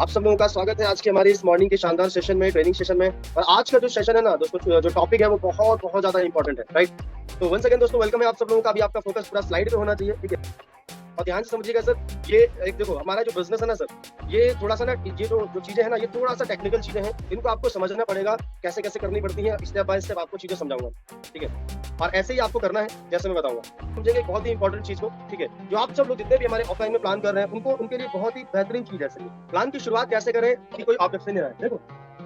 आप सब लोगों का स्वागत है आज के हमारी इस मॉर्निंग के शानदार सेशन में, ट्रेनिंग सेशन में। और आज का जो सेशन है ना दोस्तों, जो टॉपिक है वो बहुत बहुत ज्यादा इंपॉर्टेंट है, राइट। तो वंस अगेन दोस्तों वेलकम है आप सब लोगों का। अभी आपका फोकस पूरा स्लाइड पे होना चाहिए, ठीक है। और ध्यान से समझिएगा सर, ये एक देखो हमारा जो बिजनेस है ना सर, ये थोड़ा सा ना, ये जो चीजें हैं ना, ये थोड़ा सा टेक्निकल चीजें हैं, इनको आपको समझना पड़ेगा कैसे कैसे करनी पड़ती है। स्टेप बाय स्टेप आपको चीजें समझाऊंगा, ठीक है। और ऐसे ही आपको करना है जैसे मैं बताऊंगा, समझेंगे एक बहुत ही इंपॉर्टेंट चीज को, ठीक है। जो आप सब लोग जितने भी हमारे ऑफलाइन में प्लान कर रहे हैं, उनके लिए बहुत ही बेहतरीन चीज है सर। प्लान की शुरुआत कैसे करें कि कोई ऑब्जेक्शन नहीं रहे।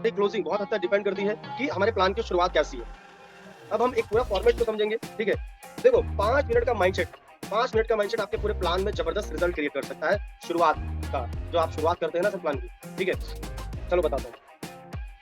देखो क्लोजिंग बहुत हद तक डिपेंड करती है कि हमारे प्लान की शुरुआत कैसी है। अब हम एक पूरा फॉर्मेट को समझेंगे, ठीक है। देखो 5 मिनट का माइंडसेट, 5 मिनट का माइंडसेट आपके पूरे प्लान में जबरदस्त रिजल्ट क्रिएट कर सकता है। शुरुआत का जो आप शुरुआत करते हैं ना सर प्लान की, ठीक है। चलो बताता हूँ,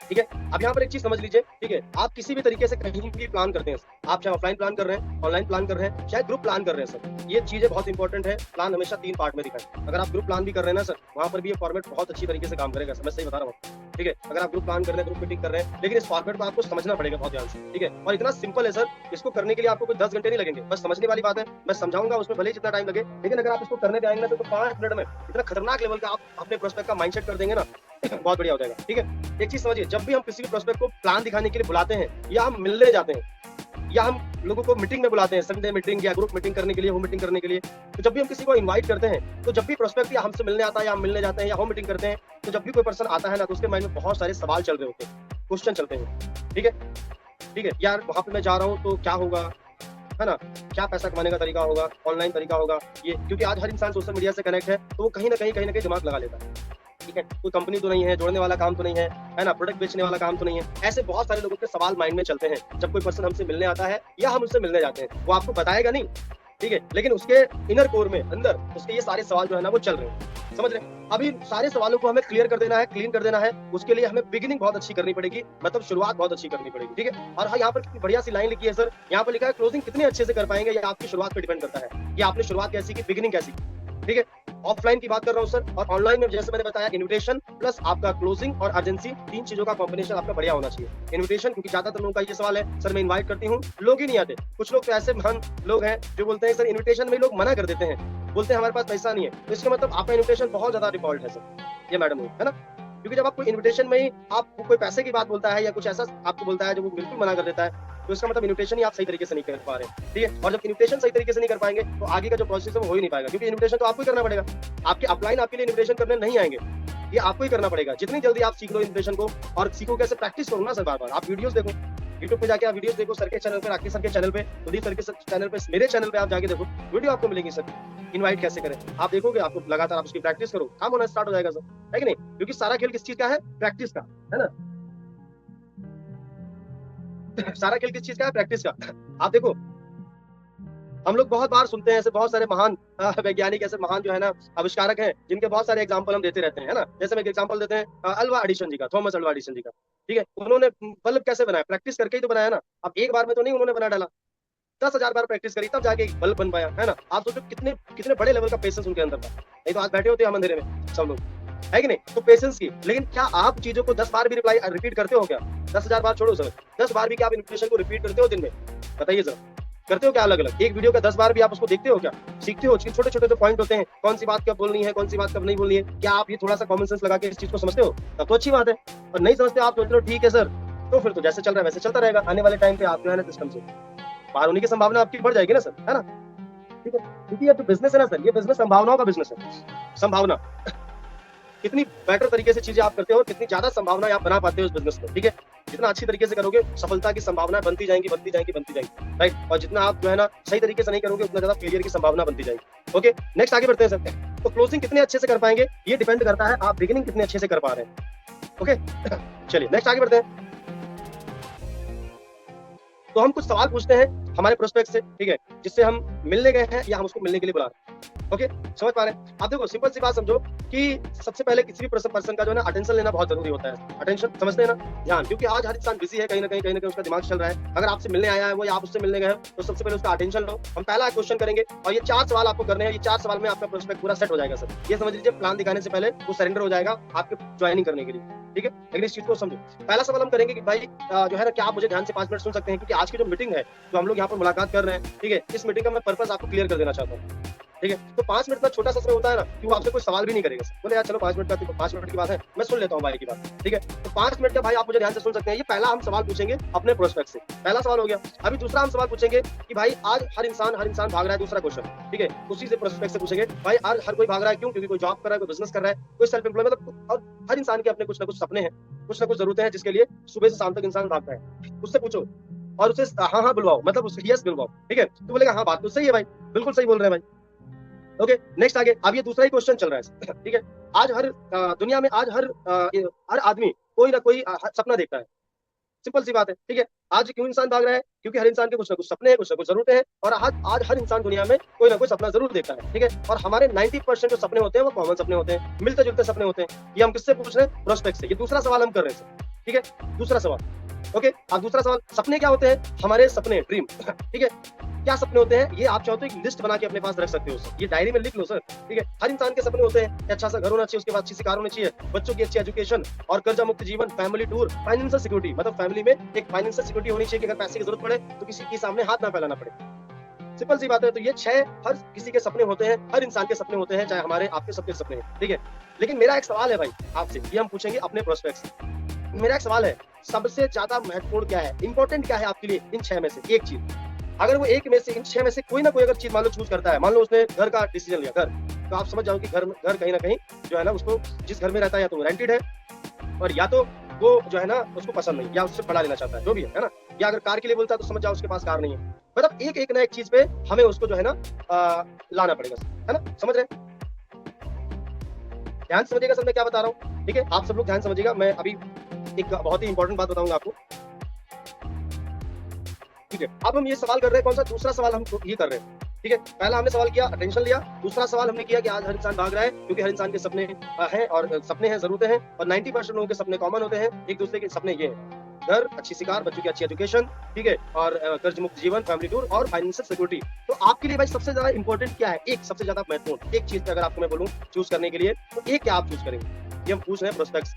ठीक है। अब यहाँ पर एक चीज समझ लीजिए, ठीक है। आप किसी भी तरीके से कहीं भी प्लान करते हैं, आप चाहे ऑफलाइन प्लान कर रहे हैं, ऑनलाइन प्लान कर रहे हैं, चाहे ग्रुप प्लान कर रहे हैं सर, ये चीजें बहुत इंपॉर्टेंट है। प्लान हमेशा 3 पार्ट में दिखाएं। अगर आप ग्रुप प्लान भी कर रहे हैं ना सर, वहां पर भी ये फॉर्मेट बहुत अच्छी तरीके से काम करेगा सर, मैं सही बता रहा हूँ, ठीक है। अगर आप ग्रुप प्लान कर रहे हैं, ग्रुप मीटिंग कर रहे हैं, लेकिन इस फॉर्मेट को आपको समझना पड़ेगा बहुत ध्यान से, ठीक है। और इतना सिंपल है सर, इसको करने के लिए आपको कोई 10 घंटे नहीं लगेंगे, बस समझने वाली बात है। मैं समझाऊंगा उसमें भले ही जितना टाइम लगे, लेकिन अगर आप इसको करने पे आएंगे ना तो 5 मिनट में इतना खतरनाक लेवल का आप अपने प्रोस्पेक्ट का माइंडसेट कर देंगे ना, बहुत बढ़िया हो जाएगा, ठीक है। एक चीज समझिए, जब भी हम किसी भी प्रोस्पेक्ट को प्लान दिखाने के लिए बुलाते हैं, या हम मिलने जाते हैं, या हम लोगों को मीटिंग में बुलाते हैं, संडे मीटिंग या ग्रुप मीटिंग करने के लिए, होम मीटिंग करने के लिए, तो जब भी हम किसी को इनवाइट करते हैं, तो जब भी प्रोस्पेक्ट या हमसे मिलने आता है, या हम मिलने जाते हैं, या होम मीटिंग करते हैं, तो जब भी कोई पर्सन आता है ना, तो उसके माइंड में बहुत सारे सवाल चल रहे होते हैं, क्वेश्चन चलते हैं, ठीक है। ठीक है यार, वहां पे मैं जा रहा हूँ तो क्या होगा, है ना, क्या पैसा कमाने का तरीका होगा, ऑनलाइन तरीका होगा ये, क्योंकि आज हर इंसान सोशल मीडिया से कनेक्ट है, तो वो कहीं ना कहीं दिमाग लगा लेता है, ठीक है। कोई कंपनी तो नहीं है, जोड़ने वाला काम तो नहीं है ना, प्रोडक्ट बेचने वाला काम तो नहीं है। ऐसे बहुत सारे लोगों के सवाल माइंड में चलते हैं जब कोई पर्सन हमसे मिलने आता है या हम उससे मिलने जाते हैं। वो आपको बताएगा नहीं, ठीक है, लेकिन उसके इनर कोर में, अंदर उसके ये सारे सवाल जो है ना वो चल रहे हैं, समझ रहे हैं। अभी सारे सवालों को हमें क्लियर कर देना है, क्लीन कर देना है। उसके लिए हमें बिगिनिंग बहुत अच्छी करनी पड़ेगी, मतलब शुरुआत बहुत अच्छी करनी पड़ेगी, ठीक है। और हाँ, यहाँ पर कितनी बढ़िया सी लाइन लिखी है सर, यहाँ पर लिखा है क्लोजिंग कितने अच्छे से कर पाएंगे, ये आपकी शुरुआत पर डिपेंड करता है कि आपने शुरुआत कैसी की, बिगिनिंग कैसी, ठीक है। ऑफलाइन की बात कर रहा हूँ सर, और ऑनलाइन में जैसे मैंने बताया, इन्विटेशन प्लस आपका क्लोजिंग और अर्जेंसी, 3 चीजों का कॉम्बिनेशन आपका बढ़िया होना चाहिए। इन्विटेशन, क्योंकि ज्यादातर लोगों का ये सवाल है, सर मैं इनवाइट करती हूँ, लोग ही नहीं आते। कुछ लोग तो ऐसे महान लोग हैं जो बोलते हैं सर इन्विटेशन में लोग मना कर देते हैं, बोलते हैं हमारे पास पैसा नहीं है, तो इसका मतलब आपका इन्विटेशन बहुत ज्यादा डिफॉल्ट है सर, ये मैडम है ना। क्योंकि जब आपको इन्विटेशन में ही आपको कोई पैसे की बात बोलता है या कुछ ऐसा आपको बोलता है जो वो बिल्कुल मना कर देता है, तो इसका मतलब इन्विटेशन ही आप सही तरीके से नहीं कर पा रहे, ठीक है। और जब इन्विटेशन सही तरीके से नहीं कर पाएंगे, तो आगे का जो प्रोसेस है वो हो ही नहीं पाएगा, क्योंकि इन्विटेशन तो आपको ही करना पड़ेगा। आपके अपलाइन आपके लिए इन्विटेशन करने नहीं आएंगे, ये आपको ही करना पड़ेगा। जितनी जल्दी आप सीख लो इन्विटेशन को, और सीखो कैसे, प्रैक्टिस करो ना सर, बार बार आप वीडियोस देखो, यूट्यूब पे जाके आप वीडियोस देखो, सर के चैनल पे, राकेश सर के चैनल पे, कुलदीप सर के चैनल पे, मेरे चैनल पे आप जाके देखो, वीडियो आपको मिलेंगी सर। इनवाइट कैसे करें आप देखोगे, आपको लगातार आप उसकी प्रैक्टिस करो, काम होना स्टार्ट हो जाएगा सर, है कि नहीं। क्योंकि सारा खेल किस चीज का है, प्रैक्टिस का, है ना। सारा खेल किस चीज का है, प्रैक्टिस का। आप देखो, हम लोग बहुत बार सुनते हैं ऐसे बहुत सारे महान वैज्ञानिक, ऐसे महान जो है ना आविष्कारक हैं, जिनके बहुत सारे एग्जाम्पल हम देते रहते हैं, है ना। जैसे मैं एक एग्जाम्पल देते हैं अल्वा एडिशन जी का, थॉमस अल्वा एडिशन जी का, ठीक है। उन्होंने बल्ब कैसे बनाया, प्रैक्टिस करके ही तो बनाया ना। अब एक बार में तो नहीं उन्होंने बना डाला, 10,000 बार प्रैक्टिस करी तब जाके एक बल्ब बन पाया, है ना। आप सोचो कितने कितने बड़े लेवल का पेशेंस उनके अंदर था, नहीं तो आज बैठे होते हम अंधेरे में सब लोग, है कि नहीं। तो पेशेंस की, लेकिन क्या आप चीजों को 10 बार भी रिपीट करते हो क्या, 10,000 बार छोड़ो सर, 10 बार भी क्या आप इन्विटेशन को रिपीट करते हो दिन में, बताइए सर। करते हो क्या अलग अलग, एक वीडियो का 10 बार भी आप उसको देखते हो क्या, सीखते हो। छोटे छोटे जो पॉइंट होते हैं, कौन सी बात कब बोलनी है, कौन सी बात कब नहीं बोलनी है, क्या आप ये थोड़ा सा कॉमन सेंस लगा के इस चीज को समझते हो, तब तो अच्छी बात है। और नहीं समझते आप सोच रहे हो ठीक है सर, तो फिर तो जैसे चल रहा है वैसे चलता रहेगा। आने वाले टाइम पे आप जो है ना सिस्टम से बाहर होने की संभावना आपकी बढ़ जाएगी ना सर, है ना, ठीक है। क्योंकि ये जो बिजनेस है ना सर, ये बिजनेस संभावनाओं का बिजनेस है। संभावना, कितनी बेटर तरीके से चीजें आप करते हो, कितनी ज्यादा संभावना आप बना पाते हो इस बिजनेस में, ठीक है। जितना अच्छी तरीके से करोगे, सफलता की संभावना बनती जाएंगी, बनती जाएंगी, बनती जाएंगी, राइट। और जितना आप जो है ना सही तरीके से नहीं करोगे, उतना ज्यादा फेलियर की संभावना बनती जाएगी। ओके, नेक्स्ट आगे बढ़ते हैं सर। तो क्लोजिंग कितने अच्छे से कर पाएंगे, ये डिपेंड करता है आप बिगिनिंग कितने अच्छे से कर पा रहे हैं। ओके, चलिए नेक्स्ट आगे बढ़ते हैं। तो हम कुछ सवाल पूछते हैं हमारे प्रोस्पेक्ट से, ठीक है, जिससे हम मिलने गए हैं या हम उसको मिलने के लिए बुला रहे हैं। ओके, समझ पा रहे हैं आप। देखो सिंपल सी बात समझो कि सबसे पहले किसी भी पर्सन का जो है ना अटेंशन लेना बहुत जरूरी होता है। अटेंशन समझते हैं ना, ध्यान, क्योंकि आज हर इंसान बिजी है, कहीं ना कहीं उसका दिमाग चल रहा है। अगर आपसे मिलने आया है वो या आप उससे मिलने गए हो, तो सबसे पहले उसका अटेंशन लो। हम पहला क्वेश्चन करेंगे और ये 4 सवाल आपको करने हैं। ये 4 सवाल में आपका प्रोस्पेक्ट पूरा सेट हो जाएगा सर। ये समझ लीजिए प्लान दिखाने से पहले वो सरेंडर हो जाएगा आपके ज्वाइनिंग करने के लिए, ठीक है। लेकिन इस चीज को समझो, पहला सवाल हम करेंगे कि भाई जो है ना, क्या आप मुझे ध्यान से 5 मिनट सुन सकते हैं, क्योंकि आज की जो मीटिंग है, जो हम लोग यहाँ पर मुलाकात कर रहे हैं, ठीक है, इस मीटिंग का मैं पर्पस आपको क्लियर कर देना चाहता हूँ। ठीक है। तो 5 मिनट का छोटा सा समय होता है ना कि वो आपसे कोई सवाल भी नहीं करेगा। बोले यार चलो 5 मिनट का 5 मिनट की बात है, मैं सुन लेता हूँ भाई की बात, ठीक है। तो 5 मिनट का भाई आप मुझे ध्यान से सुन सकते हैं। ये पहला हम सवाल पूछेंगे अपने प्रोस्पेक्ट से, पहला सवाल हो गया। अभी दूसरा हम सवाल पूछेंगे कि भाई आज हर इंसान भाग रहा है, दूसरा क्वेश्चन, ठीक है। उसी से प्रोस्पेक्ट से पूछेंगे भाई आज हर कोई भाग रहा है, क्यों? क्योंकि कोई जॉब कर रहा है, कोई बिजनेस कर रहा है, कोई सेल्फ एम्प्लॉय, मतलब और हर इंसान के अपने कुछ ना कुछ सपने हैं, कुछ ना कुछ जरूरतें हैं जिसके लिए सुबह से शाम तक इंसान भागता है। उससे पूछो और उसे हाँ हाँ बुलवाओ, मतलब उसे यस बुलवाओ, ठीक है। तो बोलेगा हाँ बात तो सही है भाई, बिल्कुल सही बोल रहे हैं भाई। ओके, नेक्स्ट आगे। अब ये दूसरा ही क्वेश्चन चल रहा है, ठीक है। आज हर दुनिया में आज हर आदमी कोई ना कोई सपना देखता है। सिंपल सी बात है, ठीक है। आज क्यों इंसान भाग रहा है? क्योंकि हर इंसान के कुछ ना कुछ सपने हैं, कुछ ना कुछ जरूरतें हैं, और आज हर इंसान दुनिया में कोई ना कोई सपना जरूर देखता है, ठीक है। और हमारे 90% जो सपने होते हैं वो कॉमन सपने होते हैं, मिलते जुलते सपने होते हैं। ये हम किससे पूछ रहे हैं? प्रोस्पेक्ट से। ये दूसरा सवाल हम कर रहे हैं, ठीक है। दूसरा सवाल, ओके। अब दूसरा सवाल, सपने क्या होते हैं? हमारे सपने, ड्रीम, ठीक है। क्या सपने होते हैं? ये आप चाहो तो एक लिस्ट बना के अपने पास रख सकते हो सर, ये डायरी में लिख लो सर, ठीक है। हर इंसान के सपने होते हैं कि अच्छा सा घर होना चाहिए, उसके बाद अच्छी सी कार होनी चाहिए, बच्चों की अच्छी एजुकेशन और कर्जा मुक्त जीवन, फैमिली टूर, फाइनेंशियल सिक्योरिटी, मतलब फैमिली में एक फाइनेंशियल सिक्योरिटी होनी चाहिए कि अगर पैसे की जरूरत पड़े तो किसी के सामने हाथ ना फैलाना पड़े। सिंपल सी बात है। तो ये 6 हर किसी के सपने होते हैं, हर इंसान के सपने होते हैं, चाहे हमारे आपके सबके सपने हैं, ठीक है। लेकिन मेरा एक सवाल है भाई आपसे, ये हम पूछेंगे अपने प्रोस्पेक्ट से। मेरा एक सवाल है, सबसे ज्यादा महत्वपूर्ण क्या है, इंपॉर्टेंट क्या है आपके लिए इन 6 में से? एक चीज, अगर वो एक में से इन 6 में से कोई ना कोई अगर चीज मान लो चूज करता है, मान लो उसने घर का डिसीजन लिया, घर, तो आप समझ जाओ कि घर कहीं ना कहीं जो है ना, उसको जिस घर में रहता है या तो वो रेंटेड है, और या तो वो जो है ना उसको पसंद नहीं, या उससे पढ़ा लेना चाहता है, जो भी है ना। या अगर कार के लिए बोलता है तो समझ जाओ उसके पास कार नहीं है। मतलब एक एक ना एक चीज पे हमें उसको जो है ना लाना पड़ेगा, है ना। समझ रहे हैं? ध्यान से समझिएगा सर मैं क्या बता रहा हूँ, ठीक है। आप सब लोग ध्यान समझिएगा। मैं अभी एक बहुत ही इंपॉर्टेंट बात बताऊंगा आपको, ठीक है। अब हम ये सवाल कर रहे हैं, कौन सा? दूसरा सवाल हम ये कर रहे हैं, ठीक है। पहला हमने सवाल किया, अटेंशन लिया। दूसरा सवाल हमने किया कि आज हर इंसान भाग रहा है क्योंकि हर इंसान के सपने हैं, और सपने हैं, जरूरतें हैं, और 90% लोगों के सपने कॉमन होते हैं। एक दूसरे के सपने ये हैं, घर, अच्छी सी कार, बच्चों की अच्छी एजुकेशन, ठीक है, और कर्ज मुक्त जीवन, फैमिली टूर और फाइनेंशियल सिक्योरिटी। तो आपके लिए भाई सबसे ज्यादा इंपॉर्टेंट क्या है? एक सबसे ज्यादा महत्वपूर्ण एक चीज पे अगर आपको मैं बोलूं चूज करने के लिए, तो एक क्या आप चूज करेंगे? ये हम पूछ रहे हैं प्रोस्पेक्ट्स,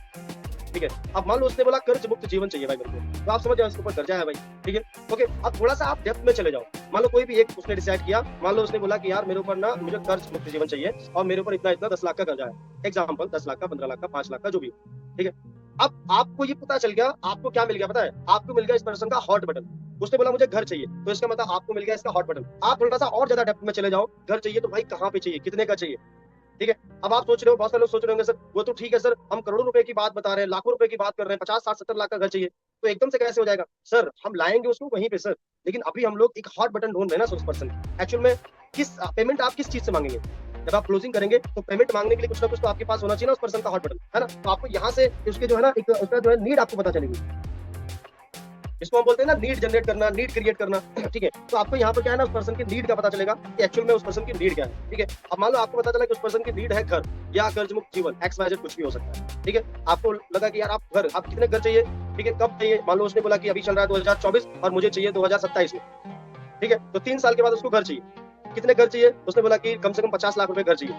ठीक है। अब मान लो उसने बोला कर्ज मुक्त जीवन चाहिए भाई मेरे को, तो आप समझ जाओ इसके ऊपर कर्जा है भाई, ठीक है। ओके, अब थोड़ा सा आप डेप्थ में चले जाओ। मान लो कोई भी एक उसने डिसाइड किया, मान लो उसने बोला कि यार मेरे ऊपर ना मुझे कर्ज मुक्त जीवन चाहिए और मेरे ऊपर इतना इतना 10 लाख का कर्जा है, एग्जाम्पल 10 लाख का, 15 लाख का, 5 लाख का, जो भी, ठीक है। अब आपको ये पता चल गया, आपको क्या मिल गया पता है? आपको मिल गया इस पर्सन का हॉट बटन। उसने बोला मुझे घर चाहिए, तो इसका मतलब आपको मिल गया इसका हॉट बटन। आप थोड़ा सा और ज्यादा डेप्थ में चले जाओ, घर चाहिए तो भाई कहाँ पे चाहिए, कितने का चाहिए, ठीक है। अब आप सोच रहे हो, बहुत सारे लोग सोच रहे होंगे सर वो तो ठीक है सर, हम करोड़ों रुपए की बात बता रहे हैं, लाखों रुपए की बात कर रहे हैं, 50 60 70 लाख का घर चाहिए, तो एकदम से कैसे हो जाएगा? सर हम लाएंगे उसको वहीं पे सर, लेकिन अभी हम लोग एक हॉट बटन ढूंढ रहे हैं ना उस पर्सन। एक्चुअल में किस पेमेंट आप किस चीज से मांगेंगे? जब आप क्लोजिंग करेंगे तो पेमेंट मांगने के लिए कुछ ना कुछ तो आपके पास होना चाहिए ना, उस पर्सन का हॉट बटन, है ना। तो आपको यहाँ से उसके जो है ना एक उसका जो है नीड आपको पता चलेगी, इसको हम बोलते हैं ना नीड जनरेट करना, नीड क्रिएट करना, ठीक है। तो आपको यहाँ पर क्या है ना उस पर्सन की नीड का पता चलेगा कि एक्चुअल में उस पर्सन की नीड क्या है, ठीक है। अब मान लो आपको पता चला कि उस पर्सन की नीड है घर या कर्ज मुक्त जीवन, एक्स वाई जेड कुछ भी हो सकता है, ठीक है। आपको लगा कि यार आप कितने घर चाहिए, ठीक है, कब चाहिए? मान लो उसने बोला कि अभी चल रहा है 2024 और मुझे चाहिए 2027 में, ठीक है। तो 3 साल के बाद उसको घर चाहिए। कितने घर चाहिए? उसने बोला कि कम से कम 50 लाख रुपए घर चाहिए,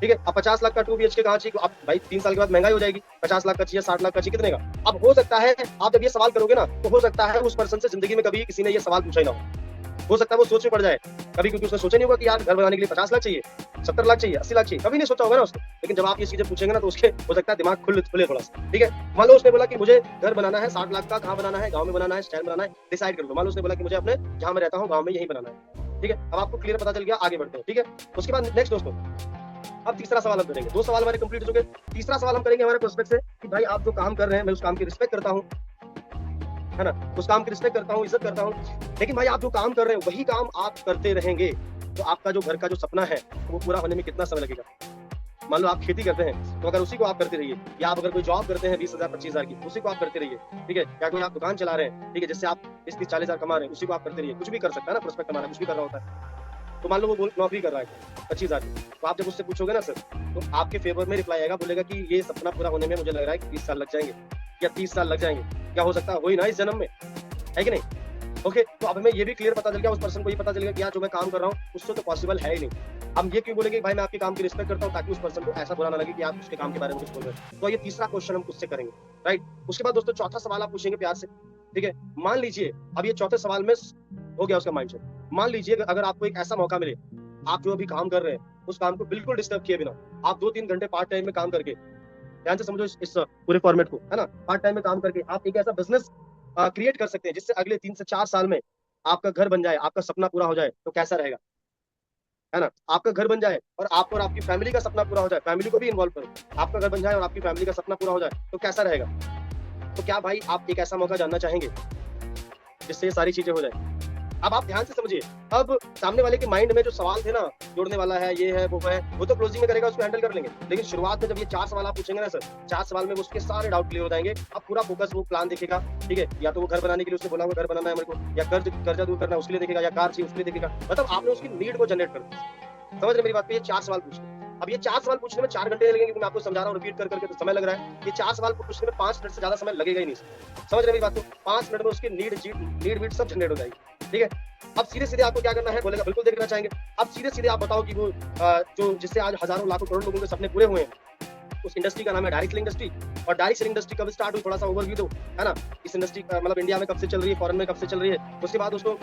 ठीक है। अब 50 लाख का 2 BHK कहाँ चाहिए? अब भाई 3 साल के बाद महंगाई हो जाएगी, 50 लाख का चाहिए, 60 लाख का चाहिए, कितने का? अब हो सकता है आप जब ये सवाल करोगे ना, तो हो सकता है उस पर्सन से जिंदगी में कभी किसी ने ये सवाल पूछा ही ना हो सकता है वो सोच में पड़ जाए कभी, क्योंकि उसने सोचा नहीं होगा कि यार घर बनाने के लिए 50 लाख चाहिए, 70 लाख चाहिए, 80 लाख चाहिए, कभी नहीं सोचा होगा ना उसने। लेकिन जब आप ये चीजें पूछेंगे ना तो उसके हो सकता है दिमाग खुले थोड़ा सा, ठीक है। मान लो उसने बोला कि मुझे घर बनाना है 60 लाख का, कहाँ बनाना है, गाँव में बनाना है, शहर में बनाना है, डिसाइड कर लो। मान लो उसने बोला कि मुझे अपने जहाँ मैं रहता हूँ गाँव में यही बनाना है, ठीक है। अब आपको क्लियर पता चल गया, आगे बढ़ते हैं, ठीक है। उसके बाद नेक्स्ट दोस्तों, अब तीसरा सवाल हम करेंगे। 2 सवाल हमारे कंप्लीट हो चुके। तीसरा सवाल हम करेंगे हमारे प्रोस्पेक्ट से कि भाई आप जो काम कर रहे हैं मैं उस काम की रिस्पेक्ट करता हूँ, है ना, उस काम की रिस्पेक्ट करता हूँ, इज्जत करता हूँ, लेकिन भाई आप जो काम कर रहे हैं वही काम आप करते रहेंगे तो आपका जो घर का जो सपना है वो पूरा होने में कितना समय लगेगा? मान लो आप खेती करते हैं तो अगर उसी को आप करते रहिए, या आप अगर कोई जॉब करते हैं 20,000 25,000 की, उसी को आप करते रहिए, ठीक है। या कोई आप दुकान चला रहे हैं, ठीक है, जिससे आप 30 40 हजार कमा रहे हैं, उसी को आप करते रहिए। कुछ भी कर सकता है ना प्रोस्पेक्ट हमारा, कुछ भी कर रहा होता है। तो मान लो वो नौकरी कर रहा है 25,000 की, तो आप जब उससे पूछोगे ना सर, तो आपके फेवर में रिप्लाई आएगा, बोलेगा कि ये सपना पूरा होने में मुझे लग रहा है कि 20 साल लग जाएंगे या 30 साल लग जाएंगे। क्या हो सकता है? वही ना इस जन्म में, है कि नहीं? ओके, तो अब हमें ये भी क्लियर पता चल गया, उस पर्सन को ये पता चल गया कि यार जो मैं काम कर रहा हूँ उससे तो पॉसिबल है ही नहीं। हम ये क्यों बोलेंगे भाई मैं आपके काम की रिस्पेक्ट करता हूँ, ताकि उस पर्सन को ऐसा बुरा ना लगे कि आप उसके काम के बारे में कुछ बोल रहे हैं। तो ये तीसरा क्वेश्चन हम उससे करेंगे, राइट। उसके बाद दोस्तों चौथा सवाल आप पूछेंगे प्यार से, ठीक है। मान लीजिए अब ये चौथे सवाल में हो गया उसका माइंडसेट। मान लीजिए अगर आपको एक ऐसा मौका मिले आप जो अभी काम कर रहे हैं उस काम को बिल्कुल डिस्टर्ब किए बिना आप 2-3 घंटे पार्ट टाइम में काम करके, ध्यान से समझो इस पूरे फॉर्मेट को, है ना। पार्ट टाइम में काम करके आप एक ऐसा बिजनेस क्रिएट कर सकते हैं जिससे अगले 3 से 4 साल में आपका घर बन जाए, आपका सपना पूरा हो जाए, तो कैसा रहेगा, है ना। आपका घर बन जाए और आपको और आपकी फैमिली का सपना पूरा हो जाए, फैमिली को भी इन्वॉल्व करो, आपका घर बन जाए और आपकी फैमिली का सपना पूरा हो जाए, तो कैसा रहेगा। तो क्या भाई आप एक ऐसा मौका जानना चाहेंगे जिससे ये सारी चीजें हो जाए। अब आप ध्यान से समझिए, अब सामने वाले के माइंड में जो सवाल थे ना, जोड़ने वाला है, ये है, वो तो क्लोजिंग में करेगा, उसको हैंडल कर लेंगे। लेकिन शुरुआत में जब ये 4 सवाल आप पूछेंगे ना सर, 4 सवाल में उसके सारे डाउट क्लियर हो जाएंगे। अब पूरा फोकस वो प्लान देखेगा, ठीक है। या तो वो घर बनाने के लिए उसने बोला हुआ घर बनाना है मेरे को, या कर्जा दूर करना है उसके लिए देखेगा, या कार चाहिए उसके लिए देखेगा। मतलब आपने उसकी नीड को जनरेट कर दिया। समझ रहे मेरी बात पे। ये 4 सवाल पूछने, अब ये 4 सवाल पूछने में 4 घंटे लगेंगे, क्योंकि मैं आपको समझा रहा हूँ रिपीट कर करके, तो समय लग रहा है। ये 4 सवाल पूछने में 5 मिनट से ज्यादा समय लगेगा ही नहीं। समझ रहे मेरी बात को। 5 मिनट में उसकी नीड वीड सब जनरेट हो जाएगी, ठीक है। अब सीधे सीधे आपको क्या करना है, बोलेगा बिल्कुल देखना चाहेंगे। अब सीधे सीधे आप बताओ कि वो जो जिससे आज हजारों लाखों करोड़ लोगों के सपने पूरे हुए हैं, उस इंडस्ट्री का नाम है डायरेक्ट सेलिंग इंडस्ट्री। और डायरेक्ट सेलिंग इंडस्ट्री कब स्टार्ट हुई, थोड़ा सा ओवरव्यू दो, है ना। इस इंडस्ट्री मतलब इंडिया में कब से चल रही है, फॉरेन में कब से चल रही है। उसके बाद उसको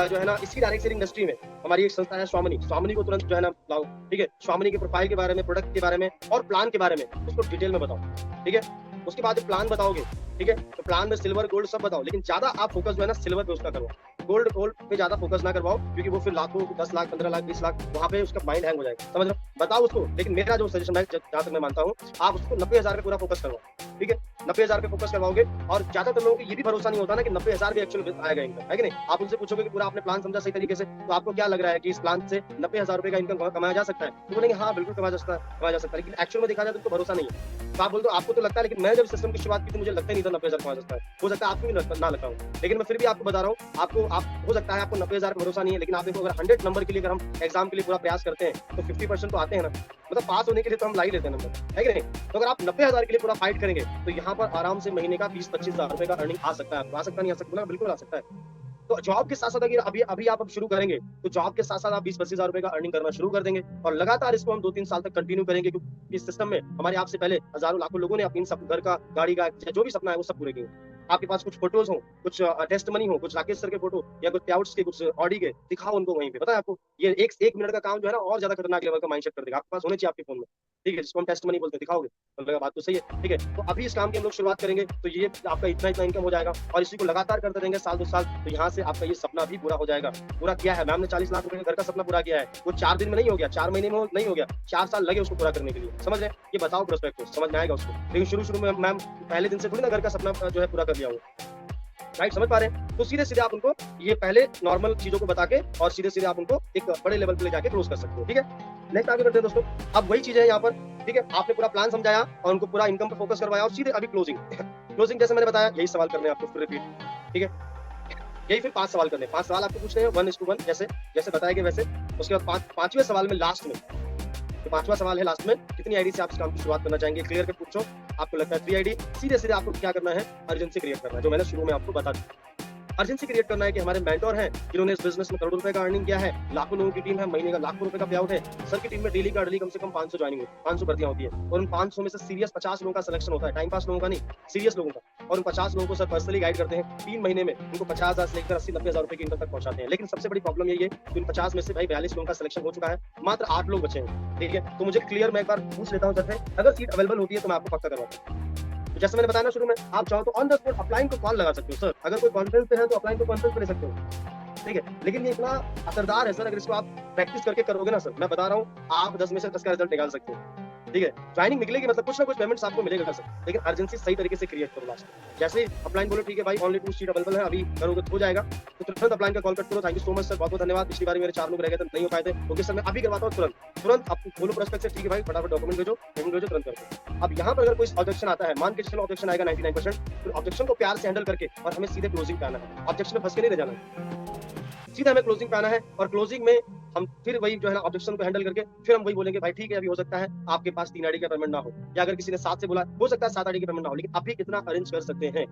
जो है ना, इसी डायरेक्ट सेलिंग इंडस्ट्री में हमारी एक संस्था है स्वामिनी, स्वामिनी को तुरंत जो है ना लाओ, ठीक है। स्वामिनी के प्रोफाइल के बारे में, प्रोडक्ट के बारे में और प्लान के बारे में उसको डिटेल में बताओ, ठीक है। उसके बाद प्लान बताओगे, ठीक है, तो प्लान में सिल्वर गोल्ड सब बताओ, लेकिन ज्यादा आप फोकस जो है ना सिल्वर पे उसका करो। गोल्ड पे ज्यादा फोकस ना करवाओ, क्योंकि वो फिर लाखों, 10 लाख, 15 लाख, 20 लाख, वहां पे उसका माइंड हैंग हो जाएगा। समझ रहे हो। बताओ उसको, लेकिन मेरा जो सजेशन है, जहां तक मैं मानता हूँ, आप उसको 90,000 पे पूरा फोकस करवाओ, ठीक है। 90,000 पे फोकस करवाओगे, और ज्यादातर लोगों को ये भी भरोसा नहीं होता ना कि 90,000 भी एक्चुअल आएगा इनकम, है कि नहीं। आप उनसे पूछोगे कि पूरा आपने प्लान समझा सही तरीके से, तो आपको क्या लग रहा है कि इस प्लान से 90,000 रुपए का इनकम कमाया जा सकता है, तो बोलेंगे हाँ बिल्कुल कमाया जा सकता है, लेकिन एक्चुअल में देखा जाए तो उनको भरोसा नहीं है। तो आप बोल दो आपको तो लगता है, लेकिन मैं जब सिस्टम की शुरुआत की थी मुझे लगता नहीं था 90,000 कमाया जा सकता है। हो सकता है आपको भी ना लगता हो, लेकिन मैं फिर भी आपको बता रहा हूँ, आपको आप हो सकता है आपको 90,000 का भरोसा नहीं है, लेकिन आप देखो अगर 100 नंबर के लिए अगर हम एग्जाम के लिए पूरा प्रयास करते हैं तो 50% तो आते हैं ना। मतलब पास होने के लिए तो हम ला ही लेते हैं नंबर, है कि नहीं। तो अगर आप 90,000 के लिए पूरा फाइट करेंगे तो यहाँ पर आराम से महीने का 20-25,000 रुपए का अर्निंग आ सकता है। आ सकता नहीं आ सकता ना, बिल्कुल आ सकता है। तो जॉब के साथ साथ अगर अभी अभी आप शुरू करेंगे तो जॉब के साथ साथ आप 20-25,000 रुपए का अर्निंग करना शुरू कर देंगे, और लगातार इसको हम 2-3 साल तक कंटिन्यू करेंगे, क्योंकि इस सिस्टम में हमारे आपसे पहले हजारों लाखों लोगों ने अपनी सब घर का, गाड़ी का, जो भी सपना है वो सब पूरे किए। आपके पास कुछ फोटोज हो, कुछ टेस्ट मनी हो, कुछ राकेश सर के फोटो या कुछ प्याउट्स के, कुछ ऑडी के, दिखाओ उनको वहीं पे। पता है आपको ये एक मिनट का काम जो है ना और ज्यादा खतरनाक लेवल का माइंडसेट कर देगा। आपके पास होने चाहिए आपके फोन में, ठीक है, जिसको हम टेस्ट मनी बोलते हैं। दिखाओगे तो लगा बात तो सही है, ठीक है। तो अभी इस काम की हम लोग शुरुआत करेंगे, तो ये आपका इतना इतना इनकम हो जाएगा, और इसी को लगातार करते रहेंगे साल 2 साल, तो यहाँ से आपका ये सपना भी पूरा हो जाएगा। पूरा किया है मैम ने 40 लाख रुपए का घर का सपना पूरा किया है, वो 4 दिन में नहीं हो गया, 4 महीने में नहीं हो गया, 4 साल लगे उसको पूरा करने के लिए। समझ रहे। ये बताओ प्रोस्पेक्ट को, समझ में आएगा उसको। लेकिन शुरू में मैम पहले दिन से थोड़ी ना घर का सपना जो है पूरा कर लिया हो, राइट। समझ पा रहे हैं। तो सीधे सीधे आप उनको ये पहले नॉर्मल चीजों को बता के, और सीधे सीधे आप उनको एक बड़े लेवल पे ले जाके क्लोज कर सकते हो, ठीक है। नेक्स्ट आगे बढ़ते हैं दोस्तों। अब वही चीज है यहाँ पर, ठीक है। आपने पूरा प्लान समझाया और उनको पूरा इनकम पे फोकस करवाया, और सीधे अभी क्लोजिंग क्लोजिंग जैसे मैंने बताया, यही सवाल करने हैं आपको फिर रिपीट, ठीक है। यही फिर 5 सवाल करने हैं, 5 सवाल आपको पूछने हैं 1:1, जैसे जैसे बताया गया वैसे। उसके बाद पांचवें सवाल में लास्ट में, तो 5वां सवाल है लास्ट में, कितनी आईडी से आप इस काम की शुरुआत करना चाहेंगे, क्लियर कर पूछो। आपको लगता है 3 आईडी, सीधे सीधे आपको क्या करना है, अर्जेंसी क्रिएट करना है, जो मैंने शुरू में आपको बता दिया। अर्जेंसी क्रिएट करना है कि हमारे मेंटोर हैं जिन्होंने इस बिजनेस में करोड़ों रुपए का अर्निंग किया है, लाखों लोगों की टीम है, महीने का लाखों रुपए का पे आउट है। सर की टीम में डेली कम से कम 500 ज्वाइनिंग होती है, 500 भर्तियां होती है, और उन 500 में से सीरियस 50 लोगों का सिलेक्शन होता है, टाइम पास लोगों का नहीं, सीरियस लोगों का। और उन 50 लोगों को सर पर्सनली गाइड करते हैं, 3 महीने में उनको 50,000 से लेकर 80-90,000 रुपए की इनकम तक पहुंचाते हैं। लेकिन सबसे बड़ी प्रॉब्लम यही है कि उन 50 में से भाई 42 लोगों का सिलेक्शन हो चुका है, मात्र 8 लोग बचे हैं, ठीक है। तो मुझे क्लियर, मैं एक बार पूछ लेता हूं सर से, अगर सीट अवेलेबल होती है तो मैं आपको पक्का करवाता हूं। तो जैसे मैंने बताया ना शुरू में, आप चाहो तो ऑन द स्पॉट अपलाइन को कॉल लगा सकते हो सर, अगर कोई कॉन्फ्रेंस पे है तो अपलाइन को कॉन्फ्रेंस पे ले सकते हो, ठीक है। लेकिन ये इतना असरदार है सर, अगर इसको आप प्रैक्टिस करके करोगे ना सर, मैं बता रहा हूँ आप 10 में से 10 का रिजल्ट निकाल सकते हो, ठीक है। ज्वाइनिंग निकलेगी, मतलब कुछ ना कुछ पेमेंट्स आपको मिलेगा सर, लेकिन अर्जेंसी सही तरीके से क्रिएट करो। लास्ट जैसे ही अपलाइन बोलो, ठीक है भाई ओनली 2 सीट अवेलेबल है, अभी करोगे तो हो जाएगा, तो तुरंत अपलाइन का कॉल कट करो। Thank you so much sir, बहुत बहुत धन्यवाद। पिछली बार मेरे 4 लोग रह गए थे, नहीं हो पाए थे, ओके सर मैं अभी करवाता हूँ तुरंत आपको बोलो प्रोस्पेक्ट से, ठीक है भाई फटाफट डॉक्यूमेंट भेजो, पेमेंट भेजो, तुरंत करो। अब यहाँ पर अगर कोई ऑब्जेक्शन आता है, मान के चलो ऑब्जेक्शन आएगा 99%, तो ऑब्जेक्शन को प्यार से हैंडल करके और हमें सीधे क्लोजिंग पे आना है, ऑब्जेक्शन में फंस के नहीं रह जाना, सीधा हमें क्लोजिंग पे आना है। और क्लोजिंग में हम फिर वही जो है ना ऑब्जेक्शन को हैंडल करके फिर हम वही बोलेंगे, भाई ठीक है अभी हो सकता है आपके पास 3 आईडी का पेमेंट ना हो, या अगर किसी ने 7 से बोला हो सकता है 7 आईडी का पेमेंट ना हो, लेकिन अभी कितना अरेंज कर सकते हैं,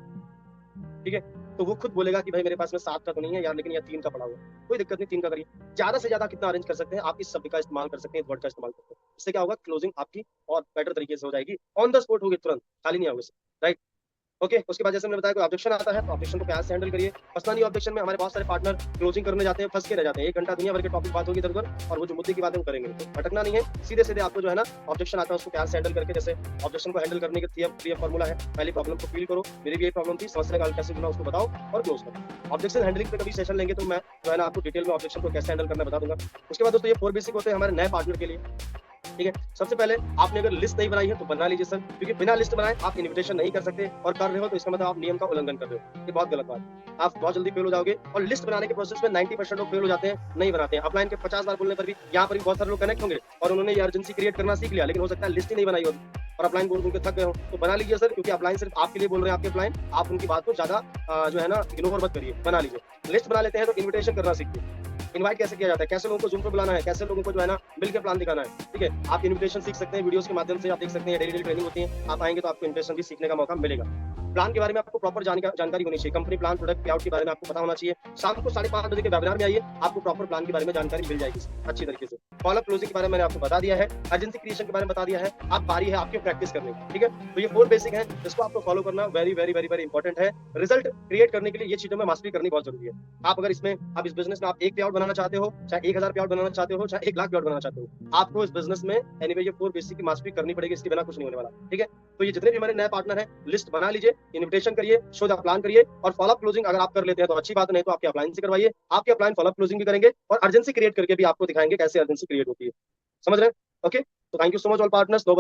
ठीक है। तो वो खुद बोलेगा कि भाई मेरे पास में 7 का तो नहीं है यार, लेकिन या 3 का पड़ा हुआ, कोई दिक्कत नहीं, 3 का करिए। ज्यादा से ज्यादा कितना अरेंज कर सकते हैं, आप इस शब्द का इस्तेमाल कर सकते हैं, इस वर्ड का इस्तेमाल करते हैं। इससे क्या होगा, क्लोजिंग आपकी और बेटर तरीके से हो जाएगी, ऑन द स्पॉट होगी, तुरंत, खाली नहीं आओगे, राइट। ओके, उसके बाद जैसे मैंने बताया कोई ऑब्जेक्शन आता है तो ऑब्जेक्शन को प्यार से हैंडल करिए। पर्सनली ऑब्जेक्शन में हमारे बहुत सारे पार्टनर क्लोजिंग करने जाते हैं, फंस के रह जाते हैं। 1 घंटा दुनिया भर के टॉपिक बात होगी इधर-उधर और वो जो मुद्दे की बातें वो करेंगे नहीं। तो भटकना नहीं है, सीधे-सीधे आपको जो है ना ऑब्जेक्शन आता है उसको प्यार से हैंडल करके, जैसे ऑब्जेक्शन को हैंडल करने के 3 फॉर्मूला है। पहली प्रॉब्लम को फील करो, मेरी भी यही प्रॉब्लम थी, समस्या का हल कैसे ढूँढना उसको बताओ और क्लोज करो। ऑब्जेक्शन हैंडलिंग पे कभी सेशन लेंगे तो मैं जो है ना आपको डिटेल में ऑब्जेक्शन को कैसे हैंडल करना है बता दूँगा। उसके बाद दोस्तों ये 4 बेसिक होते हैं हमारे नए पार्टनर के लिए। ठीक है, सबसे पहले आपने अगर लिस्ट नहीं बनाई है तो बना लीजिए सर, क्योंकि बिना लिस्ट बनाए आप इन्विटेशन नहीं कर सकते और कर रहे हो तो इसका मतलब आप नियम का उल्लंघन कर रहे हो। ये बहुत गलत बात है। आप बहुत जल्दी फेल हो जाओगे और लिस्ट बनाने के प्रोसेस में 90% लोग फेल हो जाते हैं, नहीं बनाते हैं। अपलाइन के 50 बार बोलने पर भी यहाँ पर भी बहुत सारे लोग कनेक्ट होंगे और उन्होंने ये अर्जेंसी क्रिएट करना सीख लिया, लेकिन हो सकता है लिस्ट ही नहीं बनाई होगी और अपलाइन बोल के थक गए हो। तो बना लीजिए सर, क्योंकि अपलाइन सिर्फ आपके लिए बोल रहे हैं, आपके अपलाइन, आप उनकी बात को ज्यादा जो है ना इग्नोर मत करिए, बना लीजिए। लिस्ट बना लेते हैं तो इन्विटेशन करना सीखिए। इनवाइट कैसे किया जाता है, कैसे लोगों को जूम पे बुलाना है, कैसे लोगों को जो है ना मिल के प्लान दिखाना है। ठीक है, आप इन्विटेशन सीख सकते हैं वीडियोस के माध्यम से, आप देख सकते हैं डेली ट्रेनिंग होती है, आप आएंगे तो आपको इन्विटेशन भी सीखने का मौका मिलेगा। प्लान के बारे में आपको प्रॉपर जानकारी होनी चाहिए, कंपनी प्लान, प्रोडक्ट पे आउट के बारे में आपको पता होना चाहिए। शाम को 5:30 बजे के वेबिनार में आइए, आपको प्रॉपर प्लान के बारे में जानकारी मिल जाएगी अच्छी तरीके से। फॉलो क्लोजिंग के बारे में मैंने आपको बता दिया है, एजेंसी क्रिएशन के बारे में बता दिया है। आप बारी है आपकी प्रैक्टिस करने की। ठीक है, तो ये 4 बेसिक है, इसको आपको फॉलो करना very very very very important है। रिजल्ट क्रिएट करने के लिए ये चीजों में मास्टरी करनी बहुत जरूरी है। आप अगर इसमें, आप इस बिजनेस में आप 1 पे आउट बनाना चाहते हो, चाहे 1000 पे आउट बनाना चाहते हो, चाहे 1 लाख पे आउट बनाना चाहते हो, आपको इस बिजनेस में एनीवे ये 4 बेसिक की मास्टरी करनी पड़ेगी, इसके बिना कुछ नहीं होने वाला। ठीक है, तो ये जितने भी हमारे नए पार्टनर हैं, लिस्ट बना लीजिए, इन्विटेशन करिए, शो द प्लान करिए और फॉलो क्लोजिंग अगर आप कर लेते हैं तो अच्छी बात, नहीं तो आपके अपलाइन से करवाइए। आपके अपलाइन फॉलो क्लोजिंग भी करेंगे और अर्जेंसी क्रिएट करके भी आपको दिखाएंगे कैसे अर्जेंसी क्रिएट होती है। समझ रहे हैं? ओके, तो thank you so much all partners. 9